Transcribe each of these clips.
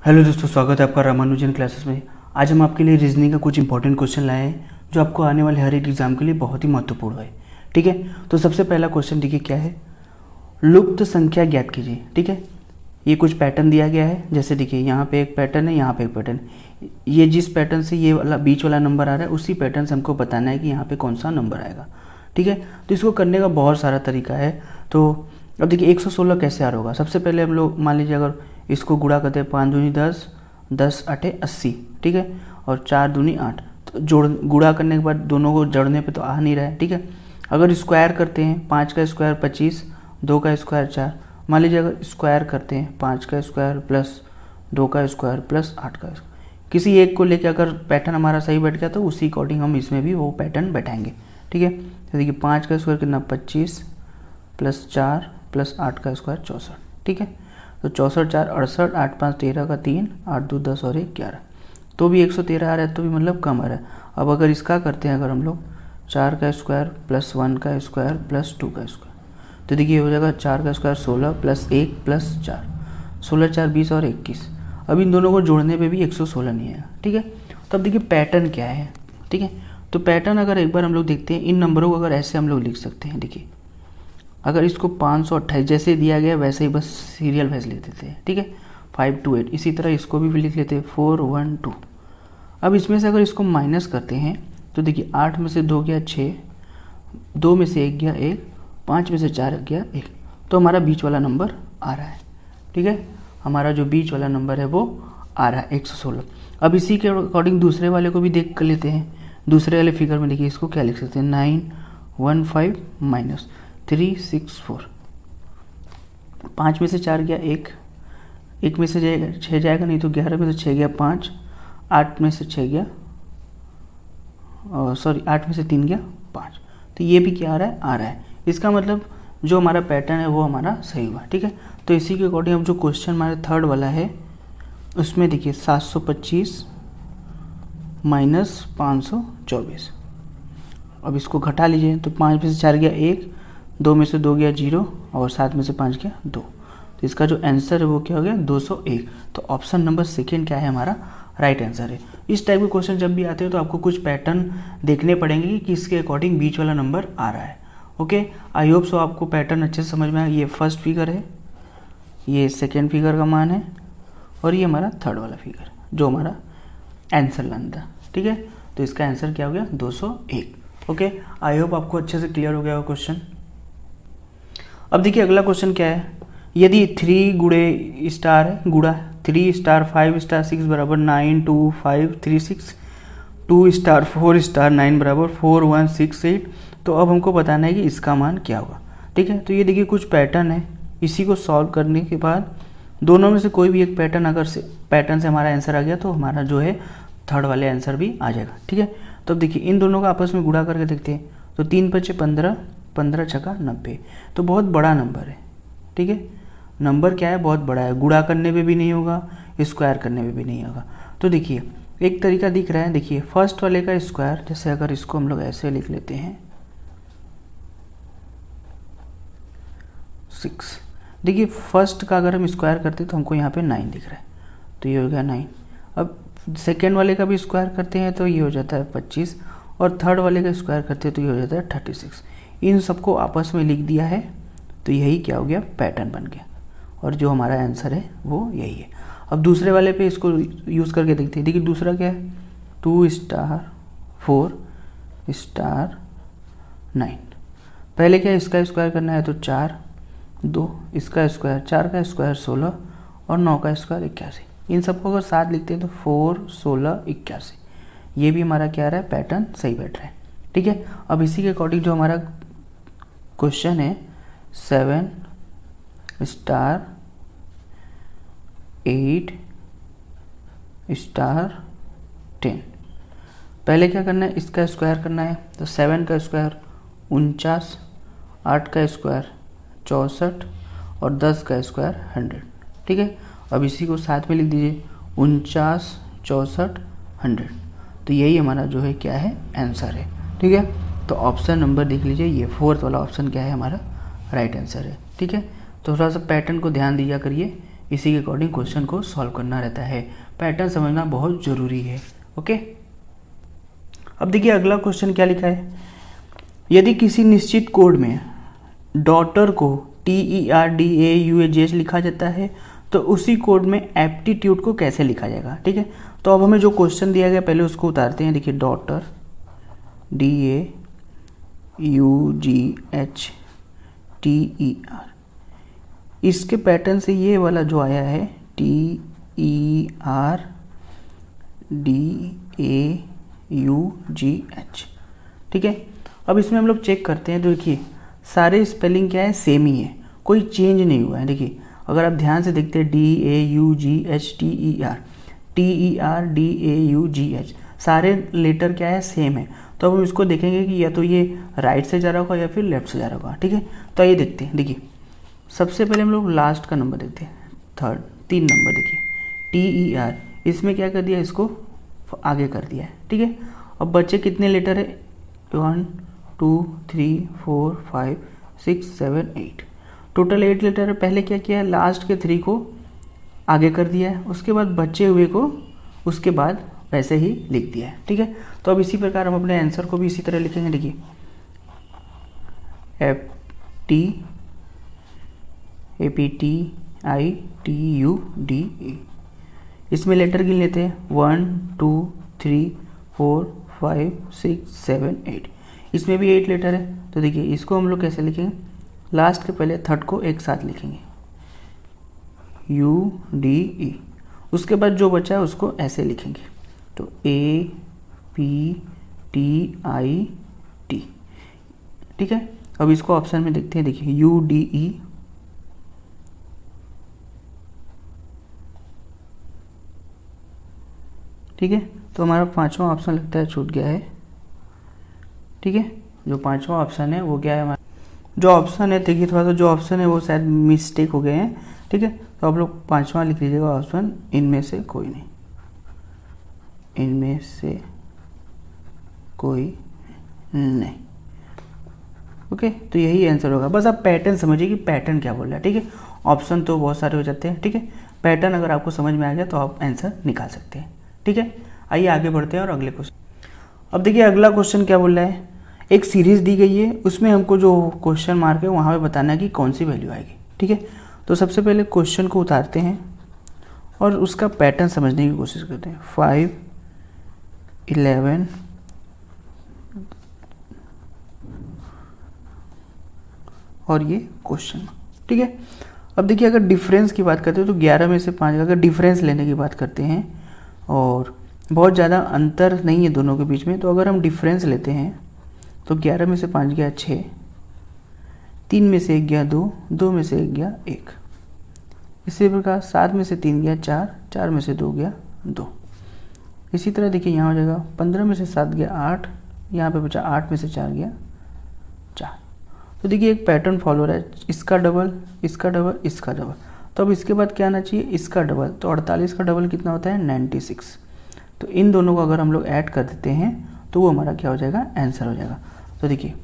Hello दोस्तों, स्वागत है आपका रामानुजन क्लासेस में। आज हम आपके लिए रीजनिंग का कुछ इंपॉर्टेंट क्वेश्चन लाए हैं जो आपको आने वाले हर एक एग्जाम के लिए बहुत ही महत्वपूर्ण है। ठीक है, तो सबसे पहला क्वेश्चन देखिए क्या है, लुप्त संख्या ज्ञात कीजिए। ठीक है, ये कुछ पैटर्न दिया गया है। जैसे देखिए यहाँ पे एक पैटर्न है, यहाँ पे एक पैटर्न। ये जिस पैटर्न से ये वाला बीच वाला नंबर आ रहा है उसी पैटर्न से हमको बताना है कि यहाँ पे कौन सा नंबर आएगा। ठीक है, तो इसको करने का बहुत सारा तरीका है। तो अब देखिए 116 कैसे आ रहा होगा। सबसे पहले हम लोग मान लीजिए अगर इसको गुणा करते हैं, 5 दूनी 10, 10 आठे 80। ठीक है, और 4 दूनी 8। तो गुणा करने के बाद दोनों को जोड़ने पे तो आ नहीं रहा है। ठीक है, अगर स्क्वायर करते हैं, 5 का स्क्वायर 25, 2 का स्क्वायर 4। मान लीजिए अगर स्क्वायर करते हैं, 5 का स्क्वायर प्लस 2 का स्क्वायर प्लस 8 का स्क्वायर, किसी एक को लेकर अगर पैटर्न हमारा सही बैठ गया तो उसी अकॉर्डिंग हम इसमें भी वो पैटर्न बैठाएंगे। ठीक है, तो देखिए 5 का स्क्वायर कितना, 25 प्लस 4 प्लस 8 का स्क्वायर 64। ठीक है, तो 64 4 68, 8 5 13 का 3, 8 2 10 और 1 11। तो भी 113 आ रहा है, तो भी मतलब कम आ रहा है। अब अगर इसका करते हैं, अगर हम लोग 4 का स्क्वायर प्लस 1 का स्क्वायर प्लस 2 का स्क्वायर, तो देखिए हो जाएगा 4 का स्क्वायर 16 प्लस 1 प्लस 4, 16 4 20 और 21। अब इन दोनों को जोड़ने पे भी 116 नहीं आएगा। ठीक है, तो अब देखिए पैटर्न क्या है। ठीक है, तो पैटर्न अगर एक बार हम लोग देखते हैं, इन नंबरों को अगर ऐसे हम लोग लिख सकते हैं। देखिए अगर इसको 528 जैसे दिया गया वैसे ही बस सीरियल वाइज लिख देते हैं। ठीक है, 5 2 8। इसी तरह इसको भी लिख लेते हैं 4 1 2। अब इसमें से अगर इसको माइनस करते हैं तो देखिए 8 में से 2 गया 6, 2 में से 1 गया 1, 5 में से 4 गया 1। तो हमारा बीच वाला नंबर आ रहा है। ठीक है, हमारा जो बीच वाला नंबर है वो आ रहा है 116। अब इसी के अकॉर्डिंग दूसरे वाले को भी देख कर लेते हैं। दूसरे वाले फिगर में देखिए इसको क्या लिख सकते हैं, 915 माइनस 364। 5 में से 4 गया 1, 1 में से 6 जाएगा नहीं, तो 11 में से 6 गया 5, 8 में से 6 गया, और सॉरी 8 में से 3 गया 5। तो ये भी क्या आ रहा है, आ रहा है। इसका मतलब जो हमारा पैटर्न है वो हमारा सही हुआ। ठीक है, तो इसी के अकॉर्डिंग अब जो क्वेश्चन हमारा थर्ड वाला है उसमें देखिए 725 माइनस 524। अब इसको घटा लीजिए, तो 5 में से 4 गया 1, 2 में से 2 गया 0 और 7 में से 5 गया 2। तो इसका जो आंसर है वो क्या हो गया, 201। तो ऑप्शन नंबर सेकेंड क्या है, हमारा राइट आंसर है। इस टाइप के क्वेश्चन जब भी आते हैं तो आपको कुछ पैटर्न देखने पड़ेंगे कि किसके अकॉर्डिंग बीच वाला नंबर आ रहा है। ओके, आई होप सो आपको पैटर्न अच्छे से समझ में आया। ये फर्स्ट फिगर है, ये सेकेंड फिगर का मान है, और ये हमारा थर्ड वाला फिगर जो हमारा आंसर लाना था। ठीक है, तो इसका आंसर क्या हो गया, 201। ओके, आई होप आपको अच्छे से क्लियर हो गया वो क्वेश्चन। अब देखिए अगला क्वेश्चन क्या है, यदि 3 गुणे स्टार है, गुणा 3 स्टार 5 स्टार 6 बराबर 9 2 5 3 6, 2 स्टार 4 स्टार 9 बराबर 4 1 6 8। तो अब हमको बताना है कि इसका मान क्या होगा। ठीक है, तो ये देखिए कुछ पैटर्न है, इसी को सॉल्व करने के बाद दोनों में से कोई भी एक पैटर्न अगर पैटर्न से हमारा आंसर आ गया तो हमारा जो है थर्ड वाले आंसर भी आ जाएगा। ठीक है, तो अब देखिए इन दोनों का आपस में गुणा करके देखते हैं। तो 3 5 15, 15 छक्का 90। तो बहुत बड़ा नंबर है। ठीक है, नंबर क्या है, बहुत बड़ा है। गुणा करने पे भी नहीं होगा, स्क्वायर करने पे भी नहीं होगा। तो देखिए एक तरीका दिख रहा है, देखिए फर्स्ट वाले का स्क्वायर, जैसे अगर इसको हम लोग ऐसे लिख लेते हैं 6। देखिए फर्स्ट का अगर हम स्क्वायर करते हैं तो हमको यहाँ पे 9 दिख रहा है, तो ये हो गया 9। अब सेकेंड वाले का भी स्क्वायर करते हैं तो ये हो जाता है 25, और थर्ड वाले का स्क्वायर करते हैं तो ये हो जाता है 36। इन सबको आपस में लिख दिया है, तो यही क्या हो गया, पैटर्न बन गया, और जो हमारा आंसर है वो यही है। अब दूसरे वाले पे इसको यूज़ करके देखते हैं। देखिए दूसरा क्या है, 2 स्टार 4 स्टार 9। पहले क्या है, इसका स्क्वायर करना है, तो 4 2 इसका स्क्वायर, 4 का स्क्वायर 16 और 9 का स्क्वायर 81। इन सबको अगर साथ लिखते हैं तो 4 16 81। ये भी हमारा क्या रहा है, पैटर्न सही बैठ रहा है। ठीक है, अब इसी के अकॉर्डिंग जो हमारा क्वेश्चन है 7 स्टार 8 स्टार 10। पहले क्या करना है, इसका स्क्वायर करना है। तो 7 का स्क्वायर 49, 8 का स्क्वायर 64 और 10 का स्क्वायर 100। ठीक है, अब इसी को साथ में लिख दीजिए, 49 64 100। तो यही हमारा जो है क्या है, आंसर है। ठीक है, तो ऑप्शन नंबर देख लीजिए, ये फोर्थ वाला ऑप्शन क्या है, हमारा राइट आंसर है। ठीक है, तो थोड़ा सा पैटर्न को ध्यान दिया करिए, इसी के अकॉर्डिंग क्वेश्चन को सॉल्व करना रहता है। पैटर्न समझना बहुत ज़रूरी है। ओके, अब देखिए अगला क्वेश्चन क्या लिखा है। यदि किसी निश्चित कोड में डॉटर को TERDAUGH लिखा जाता है तो उसी कोड में एप्टीट्यूड को कैसे लिखा जाएगा। ठीक है, तो अब हमें जो क्वेश्चन दिया गया पहले उसको उतारते हैं। देखिए डॉटर DAUGHTER, इसके पैटर्न से ये वाला जो आया है TERDAUGH। ठीक है, अब इसमें हम लोग चेक करते हैं। तो देखिए सारे स्पेलिंग क्या है, सेम ही है, कोई चेंज नहीं हुआ है। देखिए अगर आप ध्यान से देखते हैं DAUGHTER सारे लेटर क्या है, सेम है। तो अब हम इसको देखेंगे कि या तो ये राइट से जा रहा होगा या फिर लेफ्ट से जा रहा होगा। ठीक है, तो ये देखते हैं। देखिए सबसे पहले हम लोग लास्ट का नंबर देखते हैं, थर्ड 3 नंबर। देखिए TER, इसमें क्या कर दिया, इसको आगे कर दिया है। ठीक है, अब बच्चे कितने लेटर है, 1 2 3 4 5 6 7 8, टोटल 8 लेटर है। पहले क्या किया है, लास्ट के 3 को आगे कर दिया है, उसके बाद बचे हुए को उसके बाद वैसे ही लिख दिया है। ठीक है, तो अब इसी प्रकार हम अपने आंसर को भी इसी तरह लिखेंगे। देखिए APTITUDE, इसमें लेटर गिन लेते हैं 1 2 3 4 5 6 7 8, इसमें भी 8 लेटर है। तो देखिए इसको हम लोग कैसे लिखेंगे, लास्ट के पहले थर्ड को एक साथ लिखेंगे UDE, उसके बाद जो बचा है उसको ऐसे लिखेंगे, तो APTIT। ठीक है, अब इसको ऑप्शन में देखते हैं। देखिए UDE, ठीक है, तो हमारा 5वां ऑप्शन लगता है छूट गया है। ठीक है, जो 5वां ऑप्शन है वो क्या है, हमारा जो ऑप्शन है, देखिए थोड़ा सा जो ऑप्शन है वो शायद मिस्टेक हो गए हैं। ठीक है, तो आप लोग 5वां लिख लीजिएगा ऑप्शन, इनमें से कोई नहीं, इनमें से कोई नहीं। ओके, तो यही आंसर होगा। बस आप पैटर्न समझिए कि पैटर्न क्या बोल रहा है। ठीक है, ऑप्शन तो बहुत सारे हो जाते हैं। ठीक है, पैटर्न अगर आपको समझ में आ गया तो आप आंसर निकाल सकते हैं। ठीक है, आइए आगे बढ़ते हैं और अगले क्वेश्चन। अब देखिए अगला क्वेश्चन क्या बोल रहा है, एक सीरीज दी गई है, उसमें हमको जो क्वेश्चन मार्क है वहाँ पे बताना है कि कौन सी वैल्यू आएगी। ठीक है, तो सबसे पहले क्वेश्चन को उतारते हैं और उसका पैटर्न समझने की कोशिश करते हैं। 5 11 और ये क्वेश्चन। ठीक है, अब देखिए अगर डिफरेंस की बात करते हैं तो 11 में से 5, अगर डिफरेंस लेने की बात करते हैं और बहुत ज़्यादा अंतर नहीं है दोनों के बीच में, तो अगर हम डिफरेंस लेते हैं तो 11 में से 5 गया 6, 3 में से 1 गया 2, 2 में से 1 गया 1, इसी प्रकार 7 में से 3 गया 4, 4 में से 2 गया 2। इसी तरह देखिए यहाँ हो जाएगा 15 में से 7 गया 8, यहाँ पे बचा 8 में से 4 गया 4। तो देखिए एक पैटर्न फॉलो हो रहा है, इसका डबल, इसका डबल, इसका डबल। तो अब इसके बाद क्या आना चाहिए, इसका डबल। तो 48 का डबल कितना होता है, 96। तो इन दोनों को अगर हम लोग ऐड कर देते हैं तो वो हमारा क्या हो जाएगा, आंसर हो जाएगा। तो देखिए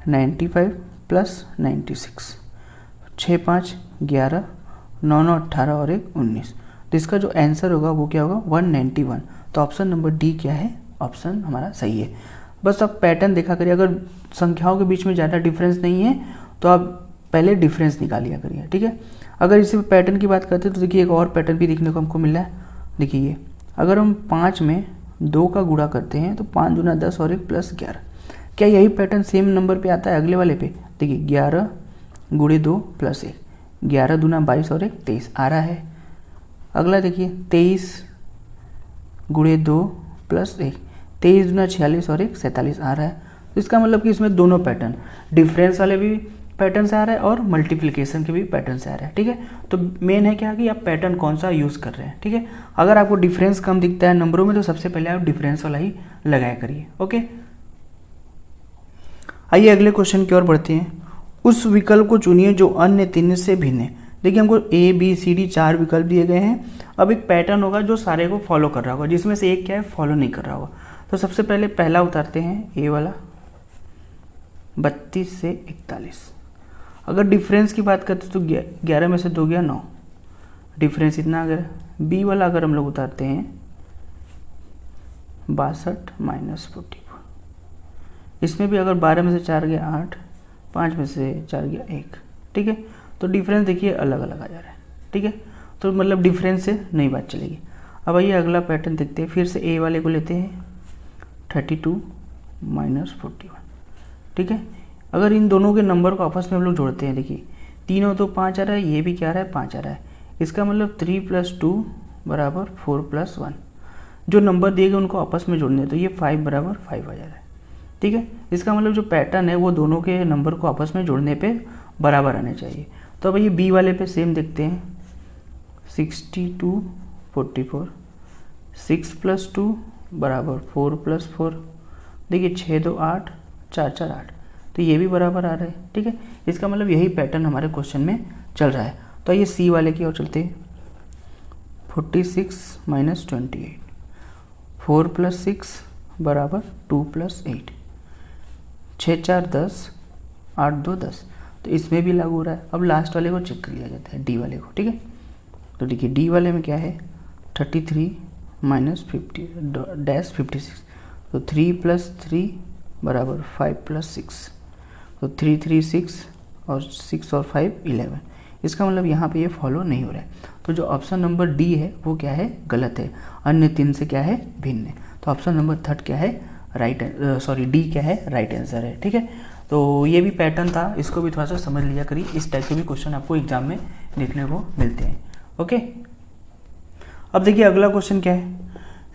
95 प्लस 96, 6 5 11, 9 9 18 और 1 19। तो इसका जो आंसर होगा वो क्या होगा, 191। तो ऑप्शन नंबर डी क्या है, ऑप्शन हमारा सही है। बस आप पैटर्न देखा करिए, अगर संख्याओं के बीच में ज़्यादा डिफरेंस नहीं है तो आप पहले डिफरेंस निकालिया करिए। ठीक है, अगर इसी पैटर्न की बात करते हैं तो देखिए एक और पैटर्न भी देखने को हमको मिल रहा है। देखिए ये अगर हम 5 में 2 का गुणा करते हैं तो 5 दूना 10 और 1 प्लस 11, क्या यही पैटर्न सेम नंबर पे आता है अगले वाले पे। देखिए 11 गुणे 2 प्लस 1, 11 दूना 22 और 1 23 आ रहा है। अगला देखिए 23 गुणे 2 प्लस 1, 23 दूना 46 और 1 47 आ रहा है। तो इसका मतलब कि इसमें दोनों पैटर्न, डिफरेंस वाले भी पैटर्न से आ रहा है और मल्टीप्लिकेशन के भी पैटर्न से आ रहा है। ठीक है, तो मेन है क्या कि आप पैटर्न कौन सा यूज़ कर रहे हैं। ठीक है, अगर आपको डिफरेंस कम दिखता है नंबरों में तो सबसे पहले आप डिफरेंस वाला ही लगाया करिए। ओके, आइए अगले क्वेश्चन की ओर बढ़ते हैं। उस विकल्प को चुनिए जो अन्य 3 से भिन्न है। देखिए हमको A B C D 4 विकल्प दिए गए हैं। अब एक पैटर्न होगा जो सारे को फॉलो कर रहा होगा, जिसमें से एक क्या है, फॉलो नहीं कर रहा होगा। तो सबसे पहले पहला उतारते हैं, ए वाला 32 से 41। अगर डिफरेंस की बात करते तो 11 में से 2 गया 9, डिफरेंस इतना आ गया। बी वाला अगर हम लोग उतारते हैं 62 माइनस 44, इसमें भी अगर 12 में से 4 गया 8, 5 में से 4 गया 1, ठीक है। तो डिफरेंस देखिए अलग अलग आ जा रहा है, ठीक है। तो मतलब डिफरेंस से नई बात चलेगी। अब आइए अगला पैटर्न देखते हैं, फिर से ए वाले को लेते हैं 32 माइनस 41, ठीक है। अगर इन दोनों के नंबर को आपस में हम लोग जोड़ते हैं, देखिए तीनों तो 5 आ रहा है, ये भी क्या आ रहा है 5 आ रहा है, इसका मतलब 3 + 2 बराबर 4 + 1। जो नंबर दिए गए उनको आपस में जोड़ने, तो ये 5 बराबर 5 आ जा रहा है, ठीक है। इसका मतलब जो पैटर्न है वो दोनों के नंबर को आपस में जोड़ने पे बराबर आने चाहिए। तो अब ये बी वाले पे सेम देखते हैं, 62 44, 6 + 2 बराबर 4 + 4, देखिए 6 2 8, 4 4 8, तो ये भी बराबर आ रहा है, ठीक है। इसका मतलब यही पैटर्न हमारे क्वेश्चन में चल रहा है। तो ये सी वाले की ओर चलते हैं, 46 माइनस 28, 4 + 6 बराबर 2 + 8, 6 4 10, 8 2 10, तो इसमें भी लागू हो रहा है। अब लास्ट वाले को चेक कर लिया जाता है, डी वाले को, ठीक है। तो देखिए डी वाले में क्या है, 33 माइनस 56, तो 3 + 3 बराबर 5 + 6, तो 3 3 6 और 6 और 5 11। इसका मतलब यहाँ पे ये फॉलो नहीं हो रहा है। तो जो ऑप्शन नंबर डी है वो क्या है, गलत है, अन्य 3 से क्या है, भिन्न है। तो ऑप्शन नंबर 3 क्या है, डी क्या है, राइट आंसर है, ठीक है। तो ये भी पैटर्न था, इसको भी थोड़ा सा समझ लिया करिए, इस टाइप के भी क्वेश्चन आपको एग्जाम में देखने को मिलते हैं, ओके। अब देखिए अगला क्वेश्चन क्या है,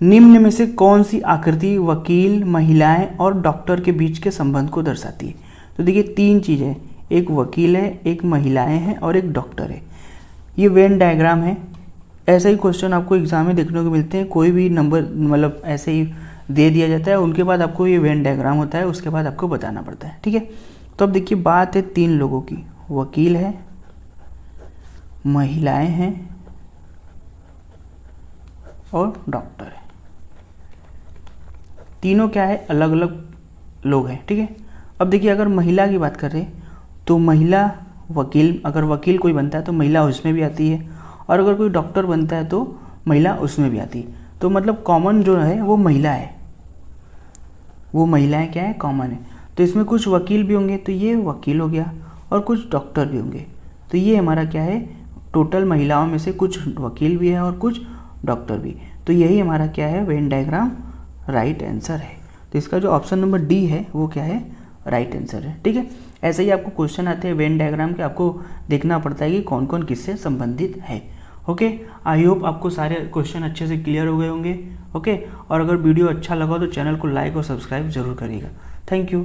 निम्न में से कौन सी आकृति वकील, महिलाएं और डॉक्टर के बीच के संबंध को दर्शाती है। तो देखिए 3 चीज़ें, एक वकील है, एक महिलाएं हैं और एक डॉक्टर है। ये वेन डायग्राम है। ऐसा ही क्वेश्चन आपको एग्जाम में देखने को मिलते हैं, कोई भी नंबर मतलब ऐसे ही दे दिया जाता है, उनके बाद आपको ये वेन डायग्राम होता है, उसके बाद आपको बताना पड़ता है, ठीक है। तो अब देखिए बात है 3 लोगों की, वकील है, महिलाएं हैं और डॉक्टर है। तीनों क्या है, अलग अलग लोग हैं, ठीक है। अब देखिए अगर महिला की बात करें तो महिला वकील, अगर वकील कोई बनता है तो महिला उसमें भी आती है, और अगर कोई डॉक्टर बनता है तो महिला उसमें भी आती है। तो मतलब कॉमन जो है वो महिला है, वो महिलाएं क्या है, कॉमन है। तो इसमें कुछ वकील भी होंगे, तो ये वकील हो गया, और कुछ डॉक्टर भी होंगे, तो ये हमारा क्या है, टोटल महिलाओं में से कुछ वकील भी है और कुछ डॉक्टर भी। तो यही हमारा क्या है, वेन डायग्राम राइट आंसर है। तो इसका जो ऑप्शन नंबर डी है वो क्या है, राइट आंसर है, ठीक है। ऐसे ही आपको क्वेश्चन आते हैं वेन डायग्राम के, आपको देखना पड़ता है कि कौन कौन किससे संबंधित है, ओके। आई होप आपको सारे क्वेश्चन अच्छे से क्लियर हो गए होंगे, ओके। और अगर वीडियो अच्छा लगा तो चैनल को लाइक और सब्सक्राइब जरूर करिएगा। Thank you.